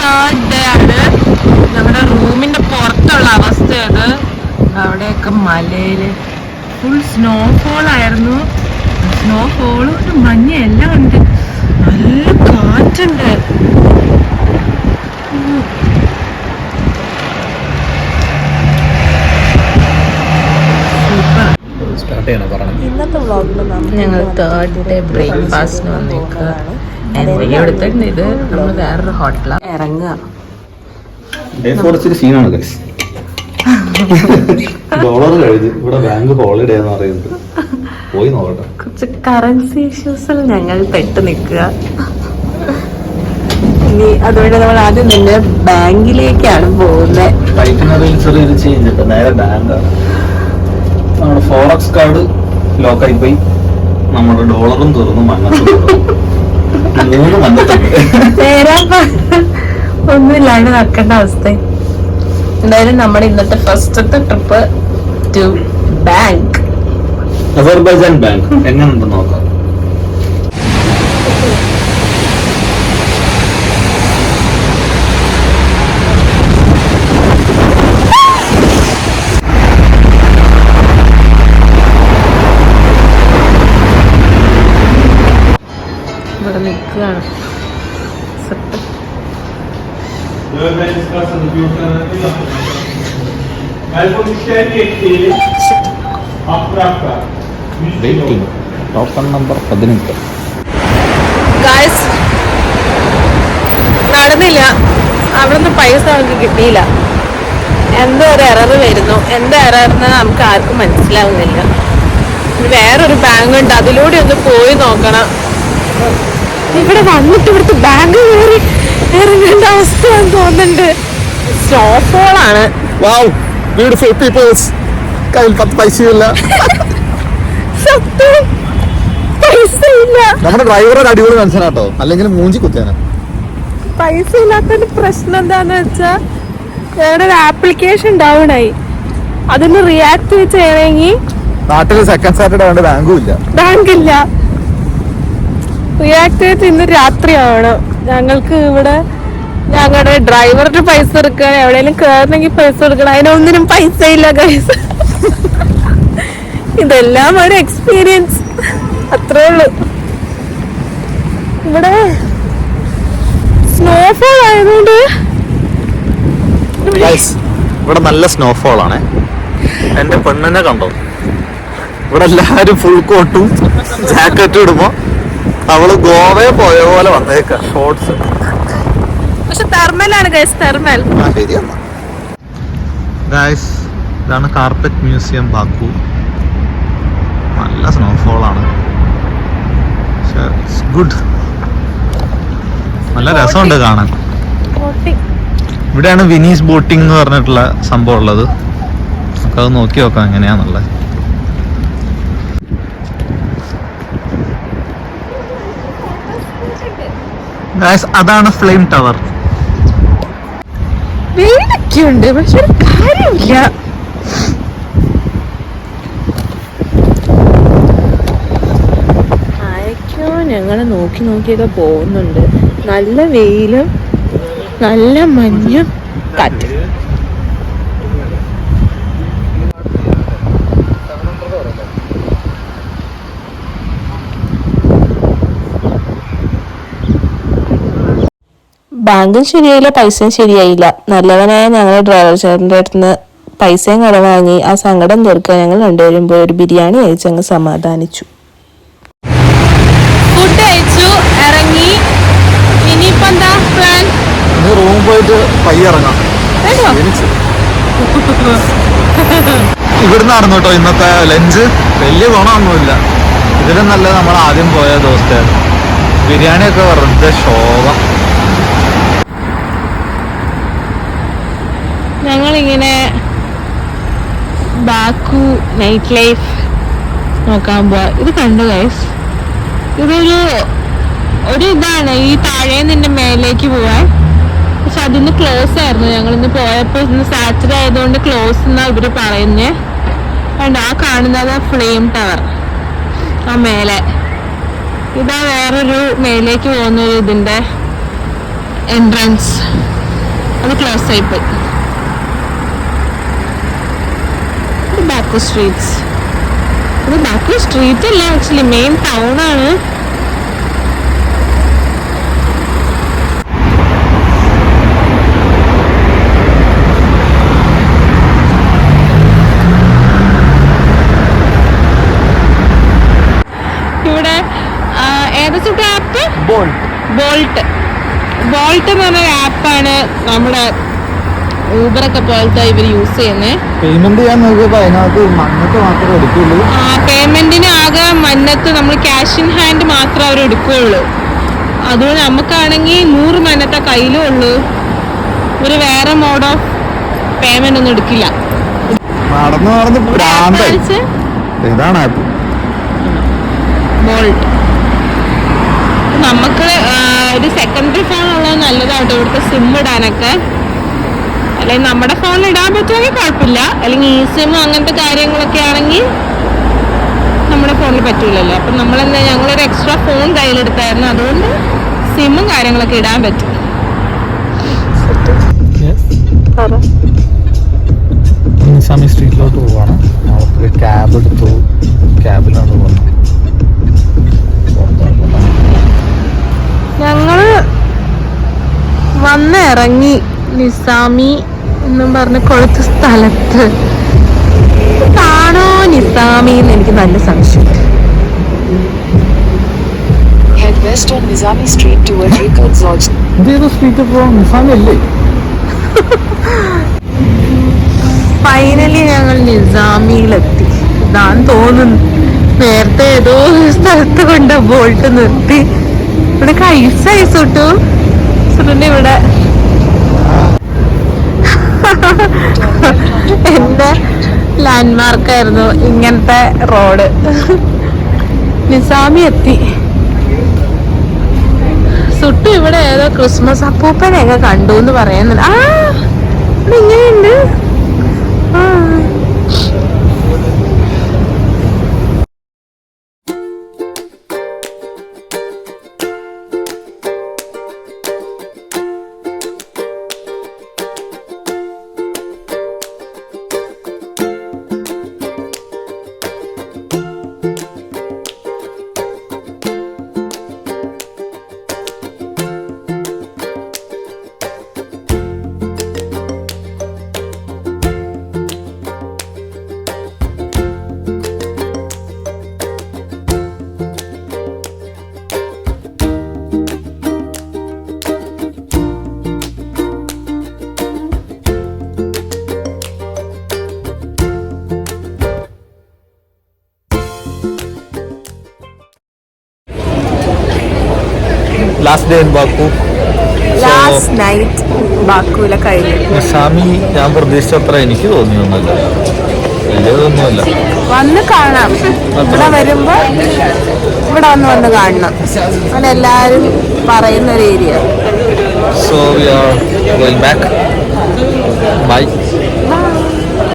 Third day ആണ്. ഞങ്ങളുടെ റൂമിന്റെ പുറത്തുള്ള അവസ്ഥ അത്. അവിടെയൊക്കെ മലയില് ഫുൾ സ്നോഫോൾ ആയിരുന്നു. സ്നോഫോളും മഞ്ഞ എല്ലാം ഉണ്ട്. നല്ല കാറ്റുണ്ട്. ഇന്നത്തെ വ്ളോഗിൽ ഞങ്ങൾ തേർഡ് ഡേ ബ്രേക്ക്ഫാസ്റ്റിന് വന്നേക്കുക. എന്തെങ്കിലും എടുത്തിട്ടുണ്ട്. ഇത് നമ്മൾ വേറൊരു ഹോട്ടലാണ് ഇറങ്ങുക. ഡോളർ കഴിഞ്ഞ് ഇവിടെ ബാങ്ക് ഹോളിഡേ എന്ന് പറയുന്നത് പോയി നോക്കട്ടെ. കുറച്ച് കറൻസി ഇഷ്യൂസിൽ ഞങ്ങൾ പെട്ട് നിൽക്കുക. ഇനി അതുകൊണ്ട് നമ്മൾ ആദ്യം തന്നെ ബാങ്കിലേക്കാണ് പോകുന്നത്. ചെറിയൊരു ചേഞ്ച് ഇപ്പൊ നേരെ ബാങ്കാണ്. നമ്മുടെ ഫോറക്സ് കാർഡ് ലോക്കായി പോയി. നമ്മുടെ ഡോളറും തീർന്നു, മഞ്ഞത്തും മൂന്ന് മഞ്ഞത്തുണ്ട്. ഒന്നുമില്ലാണ്ട് നടക്കേണ്ട അവസ്ഥ. എന്തായാലും നമ്മുടെ ഇന്നത്തെ ഫസ്റ്റത്തെ trip to bank, Azerbaijan bank എങ്ങനെയുണ്ടെന്ന് നോക്കാം. ഇവിടെ നിൽക്കുകയാണ്. Token number 18. ഗായ്സ്, നടന്നില്ല. അവിടുന്ന് പൈസ നമുക്ക് കിട്ടിയില്ല. എന്തോ ഒരു എറർ വരുന്നു. എന്താ എറർന്ന് നമുക്ക് ആർക്കും മനസ്സിലാവുന്നില്ല. വേറൊരു ബാങ്ക് ഉണ്ട്, അതിലൂടെ ഒന്ന് പോയി നോക്കണം. ഇവിടെ വന്നിട്ട് ഇവിടുത്തെ ബാങ്ക് കയറി ഇറങ്ങേണ്ട അവസ്ഥയാണെന്ന് തോന്നുന്നുണ്ട്. സ്നോഫോളാണ്. Beautiful peoples. കയ്യിൽ 10 പൈസയില്ല. സത്യം പൈസ ഇല്ല. നമ്മുടെ ഡ്രൈവർ ഒരു അടിപൊളി മനുഷ്യനാട്ടോ, അല്ലെങ്കിൽ മൂഞ്ചി കുത്തിയാന. പൈസ ഇല്ലാത്തതിന്റെ പ്രശ്നം എന്താന്ന് വെച്ചാ ഞങ്ങളുടെ ഒരു ആപ്ലിക്കേഷൻ ഡൗൺ ആയി. അതിന് റിയാക്ടിവേറ്റ് ചെയ്യണമെങ്കിൽ നാട്ടിൽ സെക്കൻഡ് സാറ്റർഡേ കൊണ്ട് ബാങ്കില്ല. റിയാക്ടിവേറ്റ് ഇന്ന് രാത്രി ആവണം. ഞങ്ങൾക്ക് ഇവിടെ ഞങ്ങളുടെ ഡ്രൈവറുടെ പൈസ എടുക്കണം, എവിടെയെങ്കിലും കയറണമെങ്കിൽ പൈസ എടുക്കണം. അതിനൊന്നിനും പൈസ ഇല്ല ഗൈസ്. ഇതെല്ലാം ഒരു എക്സ്പീരിയൻസ്, അത്രേ ഉള്ളു. ഇവിടെ സ്നോഫോൾ ആയതുകൊണ്ട് ഇവിടെ നല്ല സ്നോഫോൾ ആണ്. എന്റെ പെണ്ണിനെ കണ്ടോ? ഇവിടെ എല്ലാരും ഫുൾ കോട്ടും ജാക്കറ്റും ഇടുമ്പോ അവള് ഗോവയെ പോയ പോലെ വന്നേക്ക. ഷോർട്സ്. പക്ഷെ തെർമലാണ് ഗൈസ്, തെർമൽ. ഗൈസ്, ഇതാണ് കാർപ്പറ്റ് മ്യൂസിയം ബാക്കു. നല്ല സ്നോഫോൾ ആണ്. ഗുഡ്, നല്ല രസമുണ്ട് കാണാൻ. ഇവിടെയാണ് വിനീസ് ബോട്ടിംഗ് എന്ന് പറഞ്ഞിട്ടുള്ള സംഭവം ഉള്ളത്. നമുക്കത് നോക്കി നോക്കാം എങ്ങനെയാന്നുള്ളത്. അതാണ് ഫ്ലെയിം ടവർ. വീടൊക്കെയുണ്ട്, പക്ഷെ കാര്യമില്ല. ആരൊക്കെയോ ഞങ്ങളെ നോക്കി നോക്കിയൊക്കെ പോകുന്നുണ്ട്. നല്ല വെയിലും നല്ല മഞ്ഞും കാറ്റ്. ബാങ്കും ശരിയായില്ല, പൈസയും ശരിയായില്ല. നല്ലവനായ ഞങ്ങളുടെ ഡ്രൈവർ ചേട്ടൻ്റെ അടുത്ത് നിന്ന് പൈസയും കടം വാങ്ങി ആ സങ്കടം തീർക്കാൻ ഞങ്ങൾ രണ്ടുപേരും പോയി ഒരു ബിരിയാണി കഴിച്ചങ്ങ് സമാധാനിച്ചു. ഫുഡ് കഴിച്ചു, ഇറങ്ങി. ഇനിയിപ്പോ എന്താ പ്ലാൻ? റൂമിൽ പോയിട്ട് പയ്യിറങ്ങാം. ഇവിടുന്ന് നടന്നു കേട്ടോ ഇന്നത്തെ ലഞ്ച്. വലിയ ഗുണമൊന്നുമില്ല. ഇതിലും നല്ല നമ്മൾ ആദ്യം പോയ ദിവസത്തെ ബിരിയാണിയൊക്കെ വെറുതെ ശോകം. ഞങ്ങളിങ്ങനെ ബാക്കു നൈറ്റ് ലൈഫ് നോക്കാൻ പോവാ. ഇത് കണ്ടു ഗൈസ്, ഒരു ഇതാണ് ഈ താഴെ നിന്റെ മേലേക്ക് പോവാൻ. പക്ഷെ അതിന്ന് ക്ലോസ് ആയിരുന്നു. ഞങ്ങളിന്ന് പോയപ്പോൾ ഇന്ന് സാറ്റർഡേ ആയതുകൊണ്ട് ക്ലോസ് എന്നാ ഇവര് പറയുന്നേ. കണ്ടോ, ആ കാണുന്നത് ഫ്ലെയിം ടവർ, ആ മേലെ. ഇതാ വേറൊരു മേലേക്ക് പോകുന്ന ഒരു ഇതിന്റെ എൻട്രൻസ്. അത് ക്ലോസ് ആയിപ്പോയി. ബാക്കു സ്ട്രീറ്റ്സ്, ഇത് ബാക്കു സ്ട്രീറ്റ് അല്ല, ആക്ച്വലി മെയിൻ ടൗൺ ആണ്. ഇവിടെ ഏതാ സുട്ട് ആപ്പ്? ബോൾട്ട് എന്ന് പറഞ്ഞൊരു ആപ്പാണ് നമ്മുടെ ഊബറൊക്കെ പോലത്തെ ഇവർ യൂസ് ചെയ്യുന്നത്. പേയ്മെന്റ് ചെയ്യാൻ നോക്കിയപ്പോ അതിനകത്ത് മണ്ണത്ത് മാത്രമേ എടുക്കുള്ളൂ. പേയ്മെന്റിന് ആകെ മന്നത്ത് നമ്മൾ ക്യാഷ് ഇൻ ഹാൻഡ് മാത്രമേ അവർ എടുക്കുകയുള്ളൂ. അതുകൊണ്ട് നമുക്കാണെങ്കിൽ 100 മന്നത്തെ കയ്യിലും ഉള്ളൂ. ഒരു വേറെ മോഡ് ഓഫ് പേയ്മെന്റ് ഒന്നും എടുക്കില്ല. ഇതാണ് ആപ്പ് ബോൾട്ട്. നമുക്ക് ഒരു സെക്കൻഡറി ഫോൺ ഉള്ളത് നല്ലതാട്ടോ ഇവിടുത്തെ സിം ഇടാനൊക്കെ. അല്ലെങ്കിൽ നമ്മുടെ ഫോണിൽ ഇടാൻ പറ്റുമെങ്കിൽ കുഴപ്പമില്ല. അല്ലെങ്കിൽ ഈ സിം അങ്ങനത്തെ കാര്യങ്ങളൊക്കെ ആണെങ്കിൽ നമ്മുടെ ഫോണിൽ പറ്റൂലല്ലോ. അപ്പം നമ്മളെന്താ, ഞങ്ങളൊരു എക്സ്ട്രാ ഫോൺ കയ്യിലെടുത്തായിരുന്നു, അതുകൊണ്ട് സിമ്മും കാര്യങ്ങളൊക്കെ ഇടാൻ പറ്റും. നിസാമി സ്ട്രീറ്റിലോട്ട് പോവാണ്. അവർക്ക് ക്യാബ് എടുത്തു, ക്യാബിലാണ് പോകുന്നത്. ഞങ്ങള് വന്നിറങ്ങി നിസാമി എന്നും പറഞ്ഞ് കൊടുത്ത സ്ഥലത്ത്. കാണോ നിസാമി എന്ന് എനിക്ക് നല്ല സംശയം. ഫൈനലി ഞങ്ങൾ നിസാമിയിലെത്തി. ഇതാന്ന് തോന്നുന്നു. നേരത്തെ ഏതോ സ്ഥലത്ത് കൊണ്ട് ബോൾട്ട് നിർത്തി. ഇവിടെ ഐസായി സുട്ടു. സുട്ടുന്റെ ഇവിടെ എന്റെ ലാൻഡ്മാർക്കായിരുന്നു ഇങ്ങനത്തെ റോഡ്. നിസാമി എത്തി. സുട്ടു ഇവിടെ ഏതോ ക്രിസ്മസ് അപ്പൂപ്പനെയൊക്കെ കണ്ടു എന്ന് പറയുന്നുണ്ട്. ഇവിടെ ഇങ്ങനെയുണ്ട്. Last day in Baku. Last night ബാക്കുവിലെ കഴിഞ്ഞു. നിസാമി ഞാൻ പ്രതീക്ഷിച്ചത്ര എനിക്ക് തോന്നിയൊന്നുമില്ല, വലിയതൊന്നുമില്ല. വന്ന് കാണാം. ഇവിടെ വരുമ്പോ ഇവിടെ വന്ന് കാണണം. അങ്ങനെ എല്ലാരും പറയുന്ന ഒരു area. So we are going back. By.